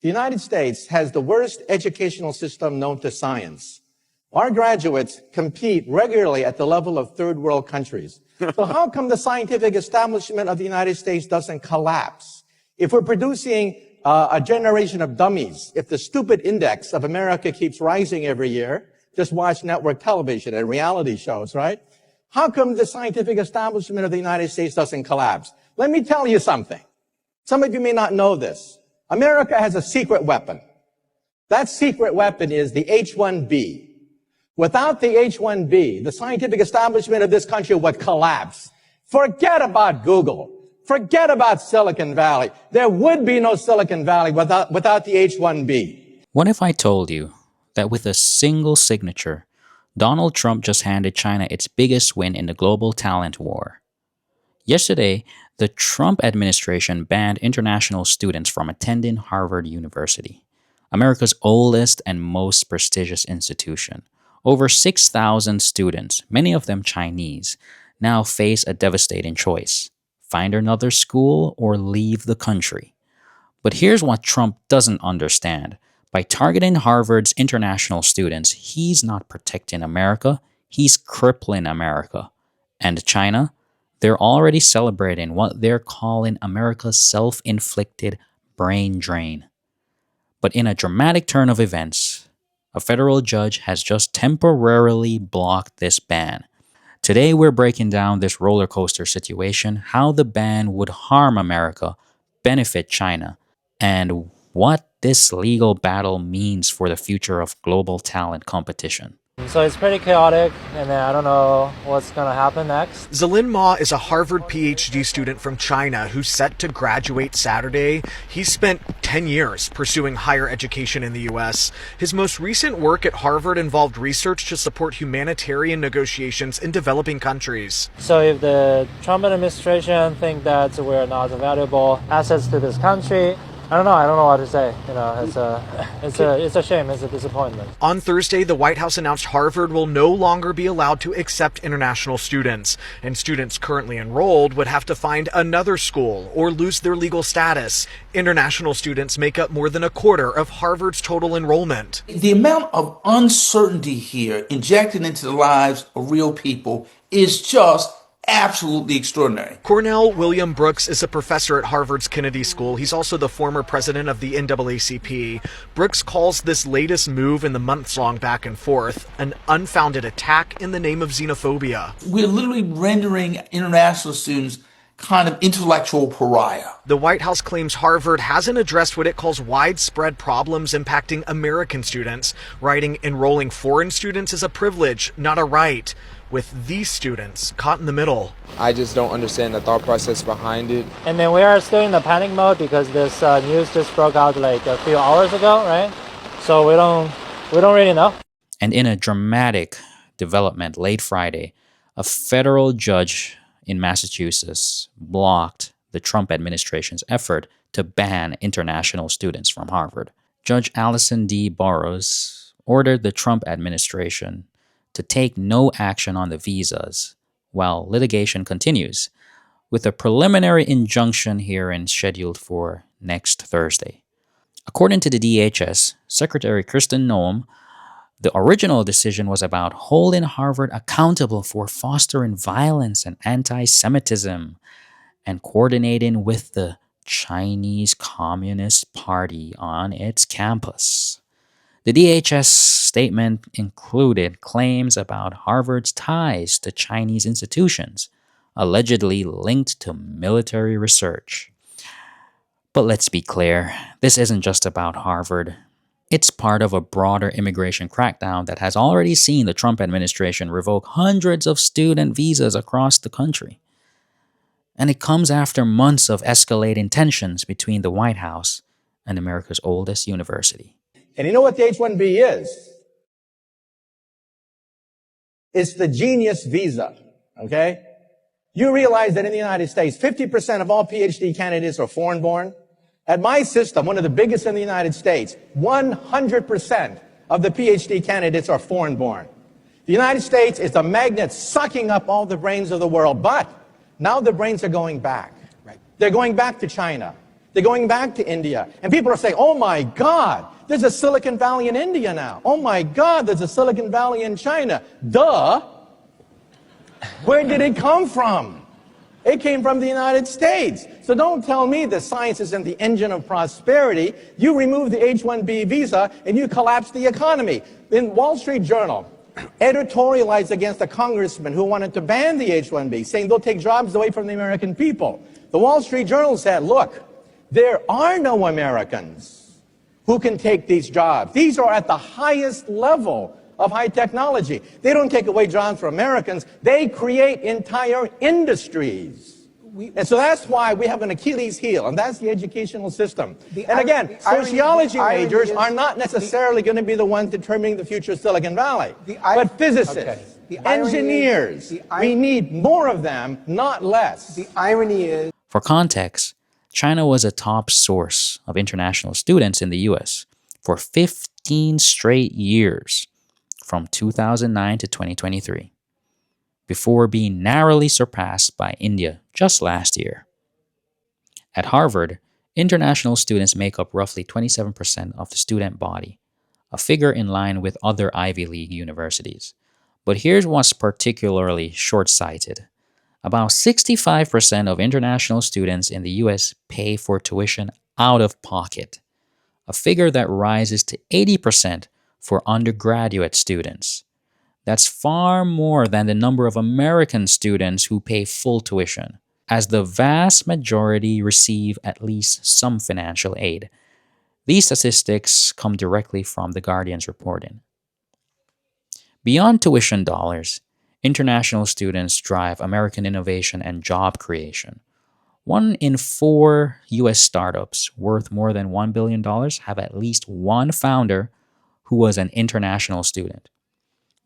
The United States has the worst educational system known to science. Our graduates compete regularly at the level of third world countries. So how come the scientific establishment of the United States doesn't collapse? If we're producing a generation of dummies, if the stupid index of America keeps rising every year, just watch network television and reality shows, right? How come the scientific establishment of the United States doesn't collapse? Let me tell you something. Some of you may not know this. America has a secret weapon. That secret weapon is the H-1B. Without the H-1B, the scientific establishment of this country would collapse. Forget about Google. Forget about Silicon Valley. There would be no Silicon Valley without the H-1B. What if I told you that with a single signature, Donald Trump just handed China its biggest win in the global talent war? Yesterday, the Trump administration banned international students from attending Harvard University, America's oldest and most prestigious institution. Over 6,000 students, many of them Chinese, now face a devastating choice: find another school or leave the country. But here's what Trump doesn't understand. By targeting Harvard's international students, he's not protecting America, he's crippling America. And China? They're already celebrating what they're calling America's self-inflicted brain drain. But in a dramatic turn of events, a federal judge has just temporarily blocked this ban. Today, we're breaking down this roller coaster situation, how the ban would harm America, benefit China, and what this legal battle means for the future of global talent competition. So it's pretty chaotic, and then I don't know what's going to happen next. Zilin Ma is a Harvard PhD student from China who's set to graduate Saturday. He's spent 10 years pursuing higher education in the U.S. His most recent work at Harvard involved research to support humanitarian negotiations in developing countries. So if the Trump administration think that we're not valuable assets to this country, I don't know what to say. It's a shame. It's a disappointment. On Thursday, the White House announced Harvard will no longer be allowed to accept international students, and students currently enrolled would have to find another school or lose their legal status. International students make up more than a quarter of Harvard's total enrollment. The amount of uncertainty here injected into the lives of real people is just absolutely extraordinary. Cornell William Brooks is a professor at Harvard's Kennedy School. He's also the former president of the NAACP. Brooks calls this latest move in the months-long back and forth an unfounded attack in the name of xenophobia. We're literally rendering international students kind of intellectual pariah. The White House claims Harvard hasn't addressed what it calls widespread problems impacting American students, writing enrolling foreign students is a privilege, not a right, with these students caught in the middle. I just don't understand the thought process behind it. And then we are still in the panic mode because this news just broke out like a few hours ago, right? So we don't really know. And in a dramatic development late Friday, a federal judge in Massachusetts blocked the Trump administration's effort to ban international students from Harvard. Judge Allison D. Burroughs ordered the Trump administration to take no action on the visas while litigation continues, with a preliminary injunction hearing scheduled for next Thursday. According to the DHS, Secretary Kristen Noem, the original decision was about holding Harvard accountable for fostering violence and anti-Semitism and coordinating with the Chinese Communist Party on its campus. The DHS statement included claims about Harvard's ties to Chinese institutions, allegedly linked to military research. But let's be clear, this isn't just about Harvard. It's part of a broader immigration crackdown that has already seen the Trump administration revoke hundreds of student visas across the country. And it comes after months of escalating tensions between the White House and America's oldest university. And you know what the H-1B is? It's the genius visa, okay? You realize that in the United States, 50% of all PhD candidates are foreign-born. At my system, one of the biggest in the United States, 100% of the PhD candidates are foreign-born. The United States is a magnet sucking up all the brains of the world, but now the brains are going back. They're going back to China. They're going back to India. And people are saying, oh my God, there's a Silicon Valley in India now. Oh my God, there's a Silicon Valley in China. Duh. Where did it come from? It came from the United States. So don't tell me that science isn't the engine of prosperity. You remove the H-1B visa and you collapse the economy. In Wall Street Journal, editorialized against a congressman who wanted to ban the H-1B, saying they'll take jobs away from the American people. The Wall Street Journal said, look, there are no Americans who can take these jobs. These are at the highest level of high technology. They don't take away jobs from Americans. They create entire industries. And so that's why we have an Achilles heel, and that's the educational system. And again, sociology majors are not necessarily going to be the ones determining the future of Silicon Valley, but physicists, engineers. We need more of them, not less. The irony is, For context, China was a top source of international students in the US for 15 straight years from 2009 to 2023, before being narrowly surpassed by India just last year. At Harvard, international students make up roughly 27% of the student body, a figure in line with other Ivy League universities. But here's what's particularly short-sighted. About 65% of international students in the US pay for tuition out of pocket, a figure that rises to 80% for undergraduate students. That's far more than the number of American students who pay full tuition, as the vast majority receive at least some financial aid. These statistics come directly from The Guardian's reporting. Beyond tuition dollars, international students drive American innovation and job creation. 1 in 4 US startups worth more than $1 billion have at least one founder who was an international student.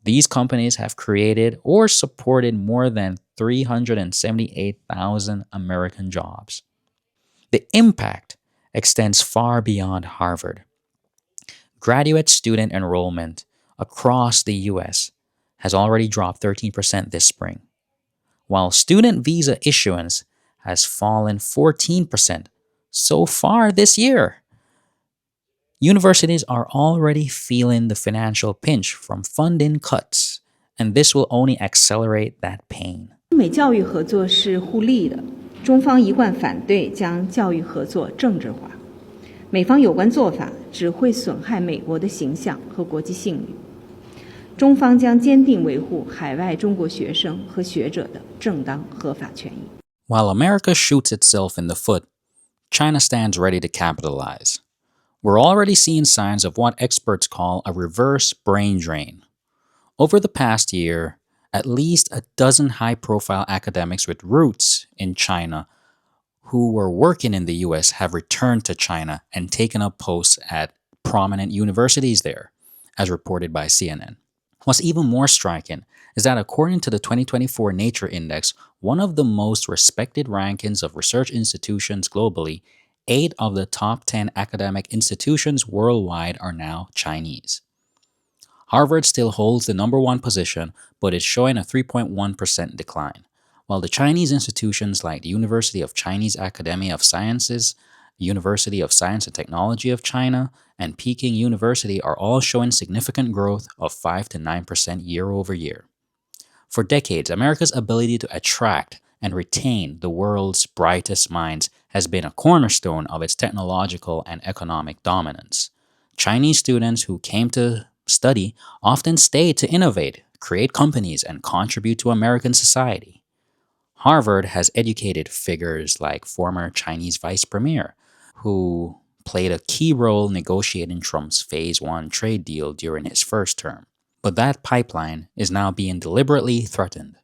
These companies have created or supported more than 378,000 American jobs. The impact extends far beyond Harvard. Graduate student enrollment across the US has already dropped 13% this spring, while student visa issuance has fallen 14% so far this year. Universities are already feeling the financial pinch from funding cuts, and this will only accelerate that pain. 中美教育合作是互利的，中方一贯反对将教育合作政治化，美方有关做法只会损害美国的形象和国际信誉。中方将坚定维护海外中国学生和学者的正当合法权益。While America shoots itself in the foot, China stands ready to capitalize. We're already seeing signs of what experts call a reverse brain drain. Over the past year, at least a dozen high-profile academics with roots in China who were working in the US have returned to China and taken up posts at prominent universities there, as reported by CNN. What's even more striking is that according to the 2024 Nature Index, one of the most respected rankings of research institutions globally, 8 of the top 10 academic institutions worldwide are now Chinese. Harvard still holds the number 1 position, but is showing a 3.1% decline, while the Chinese institutions like the University of Chinese Academy of Sciences, University of Science and Technology of China, and Peking University are all showing significant growth of 5 to 9% year over year. For decades, America's ability to attract and retain the world's brightest minds has been a cornerstone of its technological and economic dominance. Chinese students who came to study often stayed to innovate, create companies, and contribute to American society. Harvard has educated figures like former Chinese vice premier, who played a key role negotiating Trump's Phase 1 trade deal during his first term. But that pipeline is now being deliberately threatened,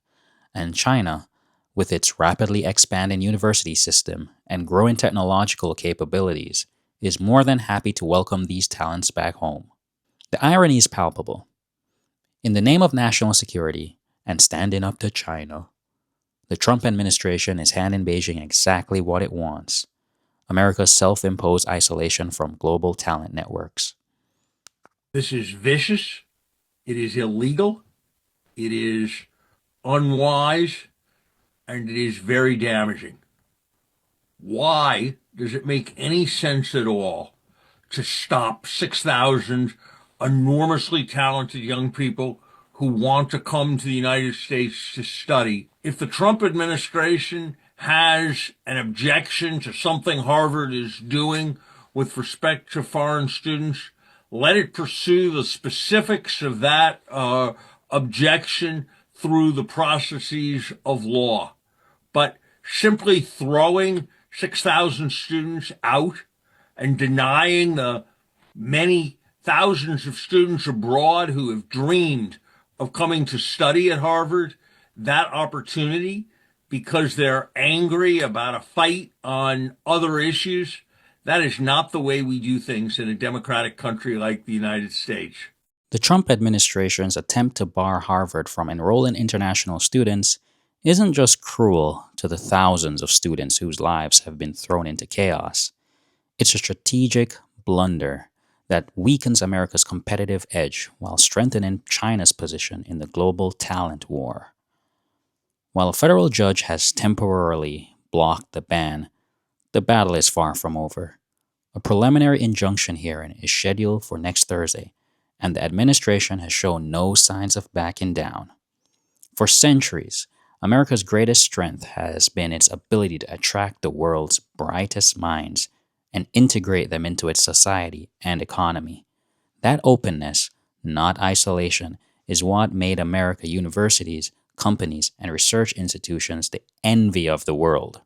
and China, with its rapidly expanding university system and growing technological capabilities, is more than happy to welcome these talents back home. The irony is palpable. In the name of national security and standing up to China, the Trump administration is handing Beijing exactly what it wants: America's self-imposed isolation from global talent networks. This is vicious. It is illegal. It is unwise. And it is very damaging. Why does it make any sense at all to stop 6,000 enormously talented young people who want to come to the United States to study? If the Trump administration has an objection to something Harvard is doing with respect to foreign students, let it pursue the specifics of that objection through the processes of law. But simply throwing 6,000 students out and denying the many thousands of students abroad who have dreamed of coming to study at Harvard that opportunity because they're angry about a fight on other issues, that is not the way we do things in a democratic country like the United States. The Trump administration's attempt to bar Harvard from enrolling international students isn't just cruel to the thousands of students whose lives have been thrown into chaos. It's a strategic blunder that weakens America's competitive edge while strengthening China's position in the global talent war. While a federal judge has temporarily blocked the ban, the battle is far from over. A preliminary injunction hearing is scheduled for next Thursday, and the administration has shown no signs of backing down. For centuries, America's greatest strength has been its ability to attract the world's brightest minds and integrate them into its society and economy. That openness, not isolation, is what made America universities, companies, and research institutions the envy of the world.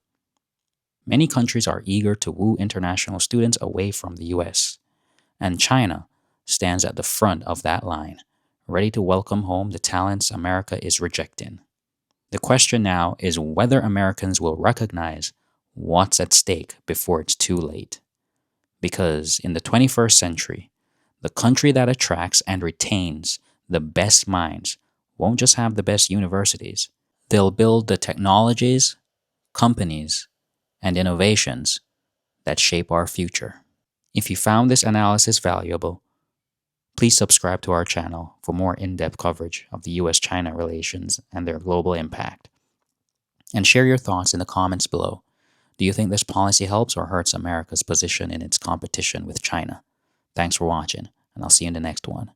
Many countries are eager to woo international students away from the US, and China stands at the front of that line, ready to welcome home the talents America is rejecting. The question now is whether Americans will recognize what's at stake before it's too late. Because in the 21st century, the country that attracts and retains the best minds won't just have the best universities. They'll build the technologies, companies, and innovations that shape our future. If you found this analysis valuable, please subscribe to our channel for more in-depth coverage of the US-China relations and their global impact. And share your thoughts in the comments below. Do you think this policy helps or hurts America's position in its competition with China? Thanks for watching, and I'll see you in the next one.